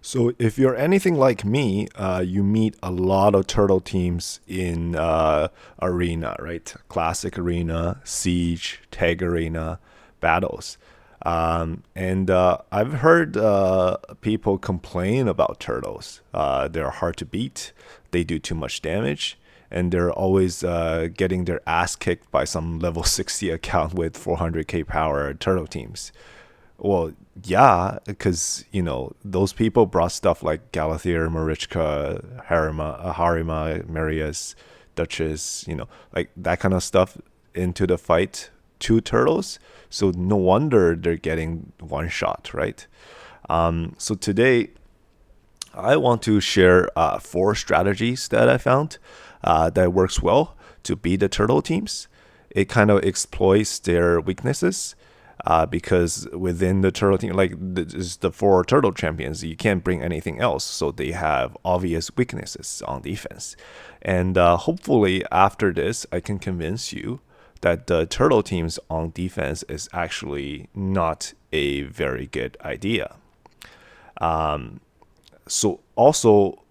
So if you're anything like me, you meet a lot of turtle teams in arena, right? Classic arena, siege, tag arena, battles. And I've heard people complain about turtles. They're hard to beat. They do too much damage, and they're always getting their ass kicked by some level 60 account with 400k power turtle teams. Well, yeah, because those people brought stuff like Galathier, Marichka, Harima, Marius, Duchess, like that kind of stuff into the fight to turtles. So no wonder they're getting one shot, right? So today I want to share four strategies that I found that works well to beat the turtle teams. It kind of exploits their weaknesses because within the turtle team, like this the four turtle champions, you can't bring anything else, so they have obvious weaknesses on defense. And hopefully after this, I can convince you that the turtle teams on defense is actually not a very good idea. So also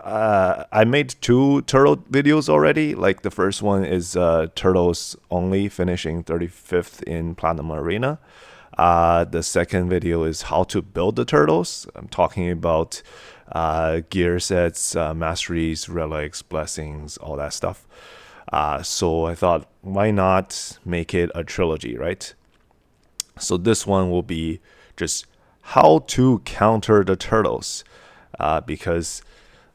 I made two turtle videos already. Like the first one is turtles only finishing 35th in Platinum Arena. The second video is how to build the turtles. I'm talking about gear sets, masteries, relics, blessings, all that stuff. So I thought, why not make it a trilogy, right? So this one will be just how to counter the turtles, because,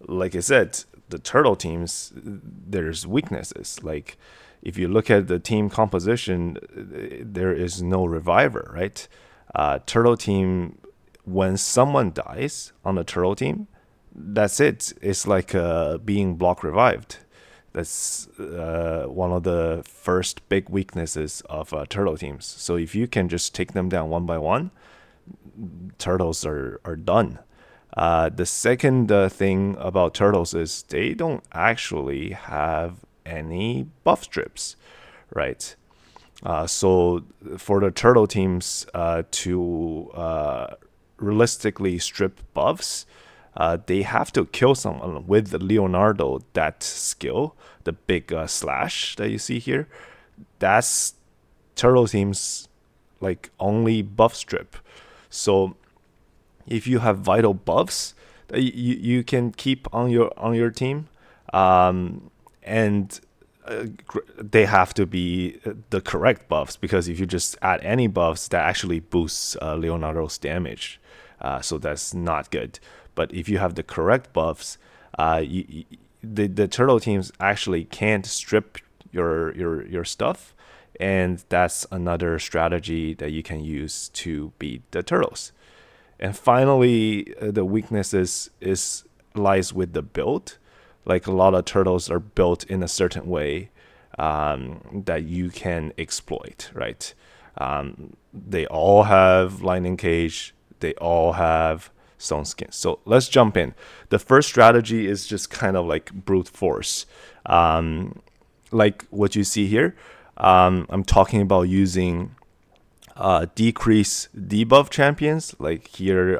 like I said, the turtle teams, there's weaknesses. Like if you look at the team composition, there is no reviver, right? Turtle team, when someone dies on the turtle team, that's it. It's like being block revived. That's one of the first big weaknesses of turtle teams. So if you can just take them down one by one, turtles are done. The second thing about turtles is they don't actually have any buff strips, right? So for the turtle teams to realistically strip buffs, they have to kill someone with Leonardo, that skill, the big slash that you see here. That's turtle teams like only buff strip. So if you have vital buffs that you can keep on your team, and they have to be the correct buffs, because if you just add any buffs, that actually boosts Leonardo's damage, so that's not good. But if you have the correct buffs, the turtle teams actually can't strip your stuff, and that's another strategy that you can use to beat the turtles. And finally, the weaknesses is lies with the build. Like a lot of turtles are built in a certain way that you can exploit, right? They all have lightning cage. They all have Stoneskin. So let's jump in. The first strategy is just kind of like brute force. Like what you see here. I'm talking about using decrease debuff champions. Like here,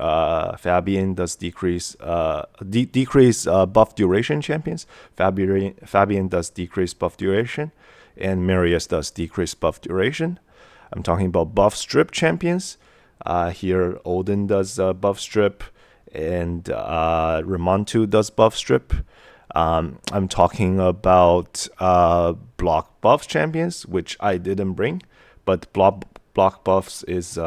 Fabian does decrease buff duration champions. Fabian does decrease buff duration, and Marius does decrease buff duration. I'm talking about buff strip champions. Here, Odin does buff strip, and Ramontu does buff strip. I'm talking about block buff champions, which I didn't bring, but block buffs is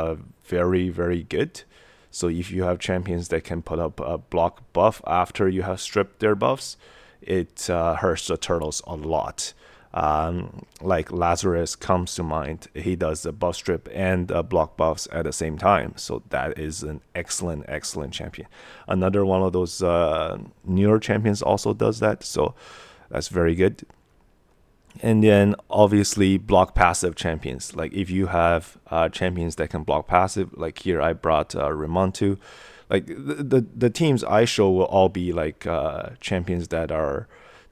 very, very good. So if you have champions that can put up a block buff after you have stripped their buffs, it hurts the turtles a lot. Like Lazarus comes to mind. He does the buff strip and block buffs at the same time. So that is an excellent, excellent champion. Another one of those newer champions also does that. So that's very good. And then obviously block passive champions. Like if you have champions that can block passive, like here I brought Ramontu. Like the teams I show will all be like champions that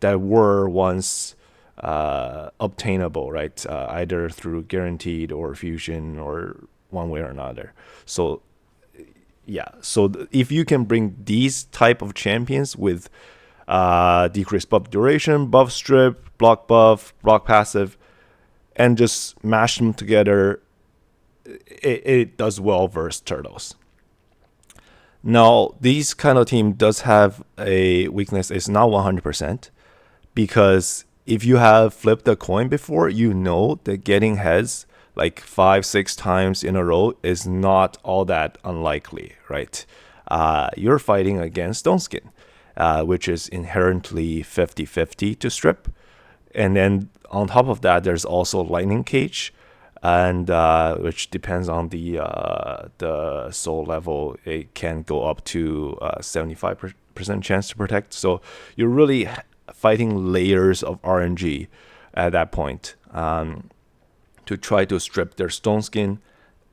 were once obtainable, right? Either through guaranteed or fusion or one way or another. So yeah. So if you can bring these type of champions with decreased buff duration, buff strip, block buff, block passive, and just mash them together, it does well versus turtles. Now, these kind of team does have a weakness. It's not 100%, because if you have flipped a coin before, you know that getting heads like 5-6 times in a row is not all that unlikely, right? You're fighting against Stoneskin, which is inherently 50-50 to strip. And then on top of that, there's also Lightning Cage, and which depends on the soul level. It can go up to 75% chance to protect. So you're really fighting layers of RNG at that point to try to strip their Stoneskin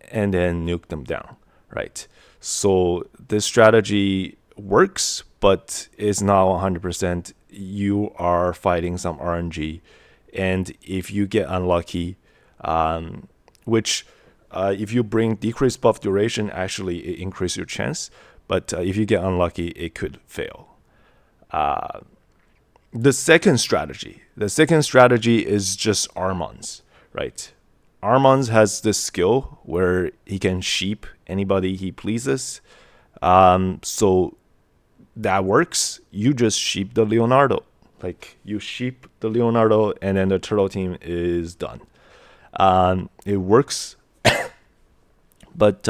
and then nuke them down, right? So this strategy works, but it's not 100%. You are fighting some RNG, and if you get unlucky, which if you bring decreased buff duration, actually it increases your chance, but if you get unlucky, it could fail. The second strategy is just Armanz, right? Armanz has this skill where he can sheep anybody he pleases. So that works. You just sheep the Leonardo. Like, you sheep the Leonardo, and then the turtle team is done. It works. But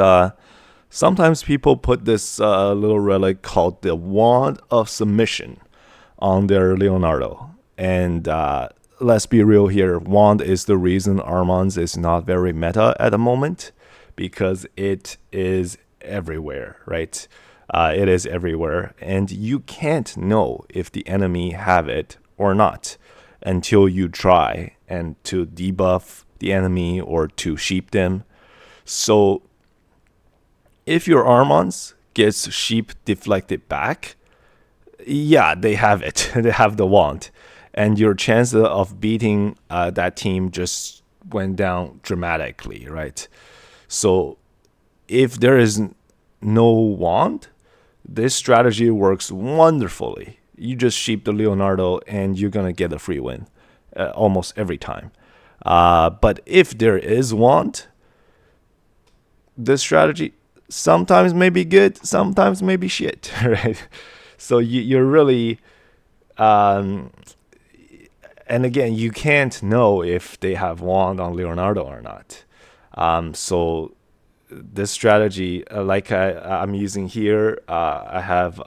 sometimes people put this little relic called the Wand of Submission on their Leonardo. And let's be real here. Wand is the reason Armanz is not very meta at the moment, because it is everywhere, right? It is everywhere, and you can't know if the enemy have it or not until you try and to debuff the enemy or to sheep them. So if your Armanz gets sheep deflected back, yeah, they have it. They have the wand, and your chance of beating that team just went down dramatically, right? So if there is no wand, this strategy works wonderfully. You just sheep the Leonardo and you're going to get a free win almost every time. But if there is wand, this strategy sometimes may be good, sometimes may be shit, right? So you're really... and again, you can't know if they have wand on Leonardo or not. So this strategy, like I'm using here, I have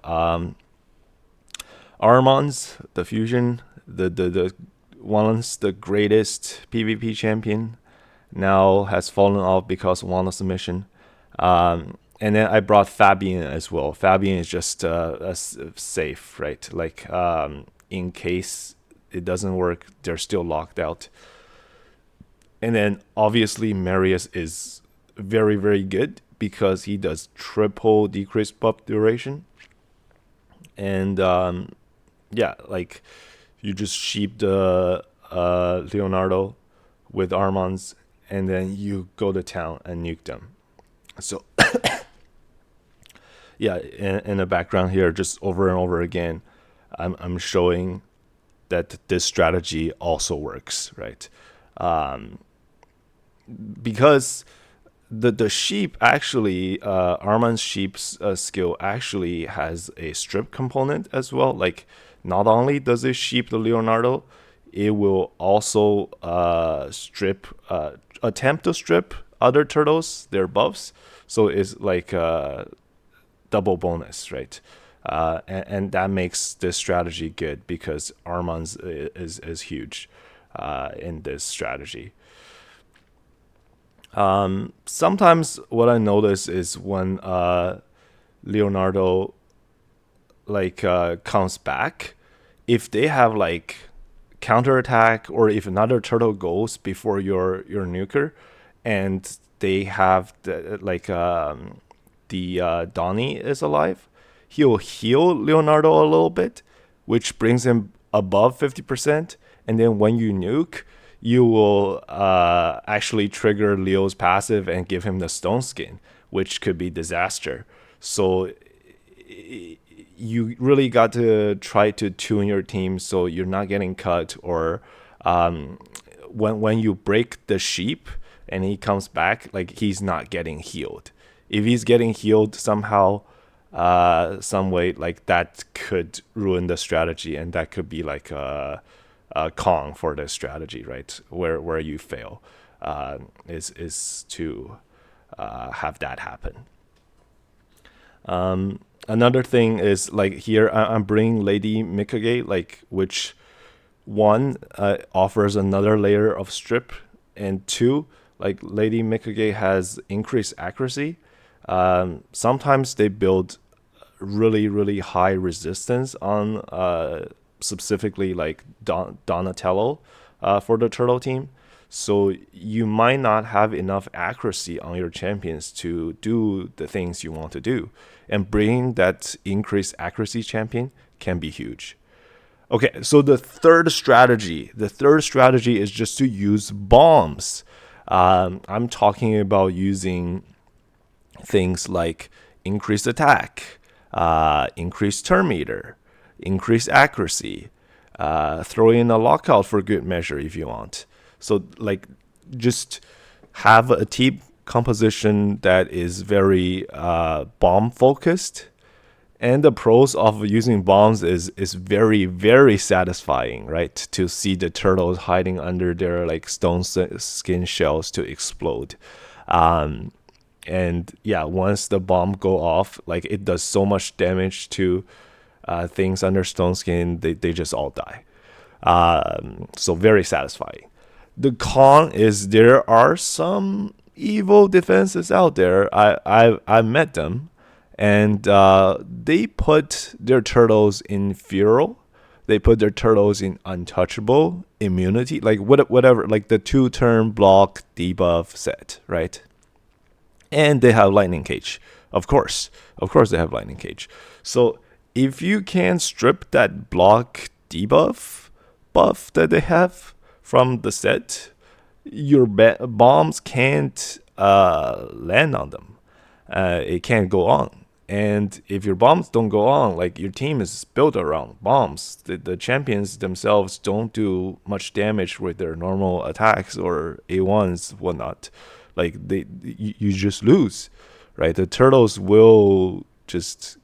Armanz, the fusion, the once the greatest PvP champion, now has fallen off because of Wand of Submission. And then I brought Fabian as well. Fabian is just safe, right? Like, in case it doesn't work, they're still locked out. And then obviously Marius is very, very good because he does triple decreased buff duration. And yeah, like, you just sheep the Leonardo with Armanz, and then you go to town and nuke them. So yeah, in the background here, just over and over again, I'm showing that this strategy also works, right? Because the sheep actually, Armanz sheep's skill actually has a strip component as well. Like, not only does it sheep the Leonardo, it will also attempt to strip other turtles, their buffs. So it's like a double bonus, right? And that makes this strategy good because Armanz is huge in this strategy. Sometimes what I notice is when Leonardo comes back, if they have like counterattack, or if another turtle goes before your nuker, and they have Donnie is alive, he'll heal Leonardo a little bit, which brings him above 50%. And then when you nuke, you will actually trigger Leo's passive and give him the Stoneskin, which could be disaster. So you really got to try to tune your team so you're not getting cut, or when you break the sheep and he comes back, like he's not getting healed. If he's getting healed somehow, some way, like that could ruin the strategy, and that could be like a con for the strategy, right? Where you fail is to have that happen. Another thing is like here I'm bringing Lady Mikage, like which one offers another layer of strip, and two, like Lady Mikage has increased accuracy. Sometimes they build really high resistance on specifically like Donatello for the turtle team. So you might not have enough accuracy on your champions to do the things you want to do. And bringing that increased accuracy champion can be huge. Okay, so the third strategy is just to use bombs. I'm talking about using things like increased attack, increased turn meter, increased accuracy, throw in a lockout for good measure if you want. So like just have a team composition that is very bomb focused. And the pros of using bombs is very satisfying, right? To see the turtles hiding under their like stone skin shells to explode. And yeah, once the bomb go off, like it does so much damage to things under Stoneskin, they just all die. So very satisfying. The con is there are some evil defenses out there. I met them, and they put their turtles in feral. They put their turtles in untouchable, immunity, like whatever, like the 2-turn block debuff set, right? And they have lightning cage, of course they have lightning cage. So if you can strip that block debuff buff that they have from the set, your bombs can't land on them. It can't go on. And if your bombs don't go on, like your team is built around bombs, the champions themselves don't do much damage with their normal attacks or A1s, whatnot. Like you just lose, right? The turtles will just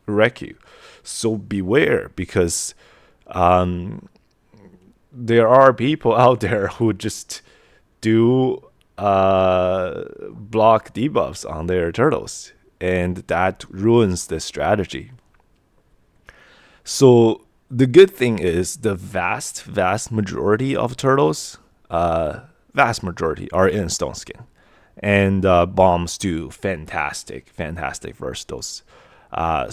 wreck you. So beware, because there are people out there who just do block debuffs on their turtles, and that ruins the strategy. So the good thing is the vast majority of turtles, vast majority are in Stoneskin, and bombs do fantastic versus those.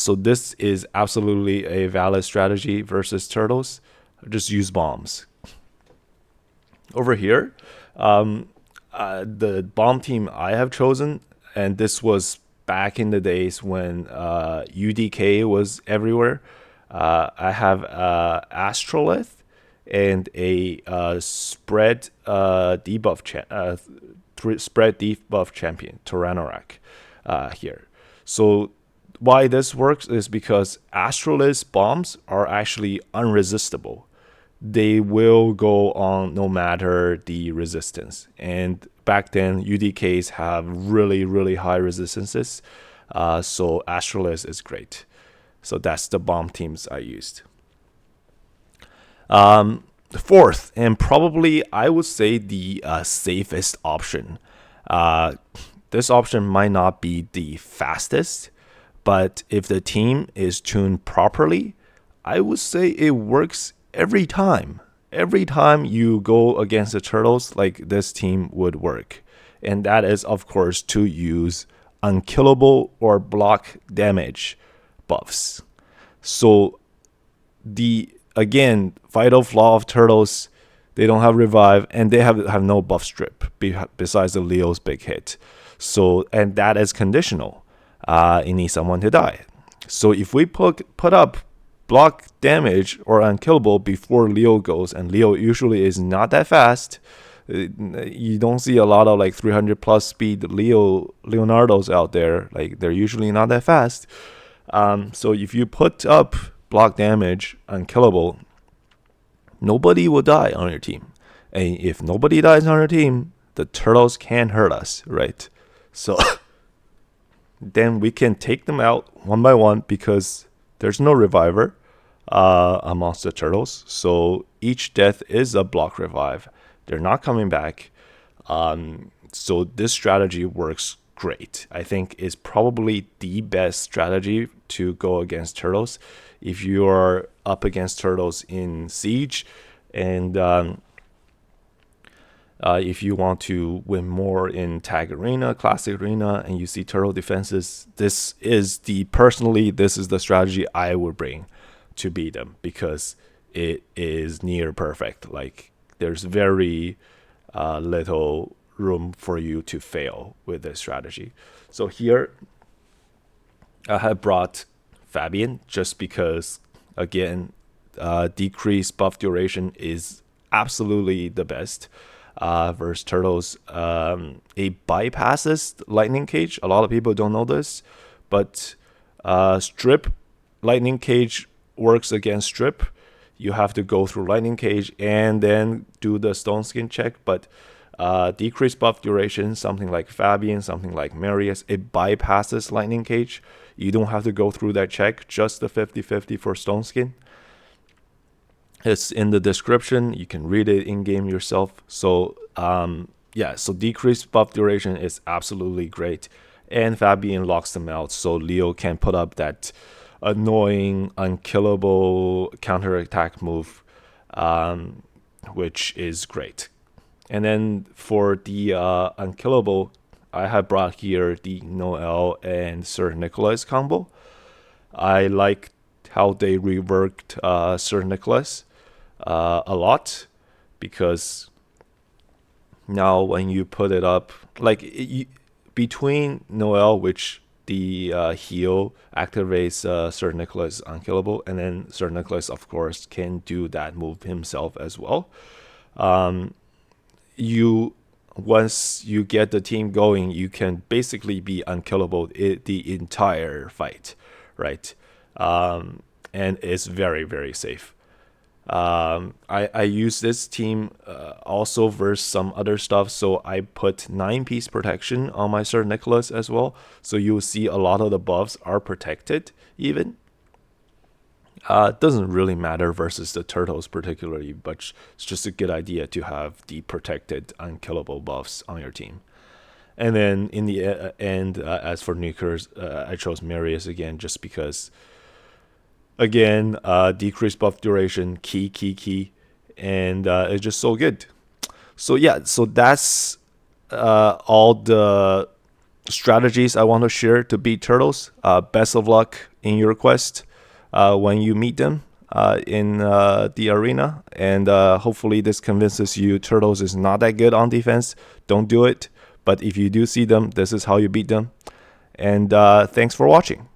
So this is absolutely a valid strategy versus turtles. Just use bombs. Over here, the bomb team I have chosen, and this was back in the days when UDK was everywhere. I have Astrolith and a spread debuff champion, Tyrannorak, here. So why this works is because Astrolith's bombs are actually unresistible. They will go on no matter the resistance. And back then, UDKs have really high resistances. So Astrolith is great. So that's the bomb teams I used. Fourth, and probably I would say the safest option. This option might not be the fastest, but if the team is tuned properly, I would say it works every time. Every time you go against the turtles, like this team would work. And that is, of course, to use unkillable or block damage buffs. So the, again, vital flaw of turtles, they don't have revive, and they have no buff strip besides the Leo's big hit. So, and that is conditional. You need someone to die. So if we put up block damage or unkillable before Leo goes, and Leo usually is not that fast, You don't see a lot of like 300 plus speed Leonardos out there. Like they're usually not that fast. So if you put up block damage unkillable, nobody will die on your team. And if nobody dies on your team, the turtles can't hurt us, right? So then we can take them out one by one because there's no reviver amongst the turtles. So each death is a block revive. They're not coming back. So this strategy works great. I think it's probably the best strategy to go against turtles. If you are up against turtles in Siege, and if you want to win more in Tag Arena, Classic Arena, and you see turtle defenses, this is the strategy I would bring to beat them because it is near perfect. Like there's very little room for you to fail with this strategy. So here I have brought Fabian just because, again, decreased buff duration is absolutely the best versus turtles. It bypasses lightning cage. A lot of people don't know this, but strip lightning cage works against strip. You have to go through lightning cage and then do the Stoneskin check, but decreased buff duration, something like Fabian, something like Marius, it bypasses lightning cage. You don't have to go through that check, just the 50-50 for Stoneskin. It's in the description. You can read it in game yourself. So so decreased buff duration is absolutely great, and Fabian locks them out, so Leo can put up that annoying unkillable counterattack move, which is great. And then for the unkillable, I have brought here the Noel and Sir Nicholas combo. I like how they reworked Sir Nicholas a lot, because now when you put it up, like between Noel, which the heal activates Sir Nicholas unkillable, and then Sir Nicholas, of course, can do that move himself as well. Once you get the team going, you can basically be unkillable the entire fight, right? And it's very, very safe. I use this team also versus some other stuff, so I put 9-piece protection on my Sir Nicholas as well, so you'll see a lot of the buffs are protected even. It doesn't really matter versus the turtles particularly, but it's just a good idea to have the protected unkillable buffs on your team. And then in the end, as for nukers, I chose Marius again just because, again, decreased buff duration, key, and it's just so good. So yeah, so that's all the strategies I want to share to beat turtles. Best of luck in your quest when you meet them in the arena, and hopefully this convinces you turtles is not that good on defense. Don't do it, but if you do see them, this is how you beat them. And thanks for watching.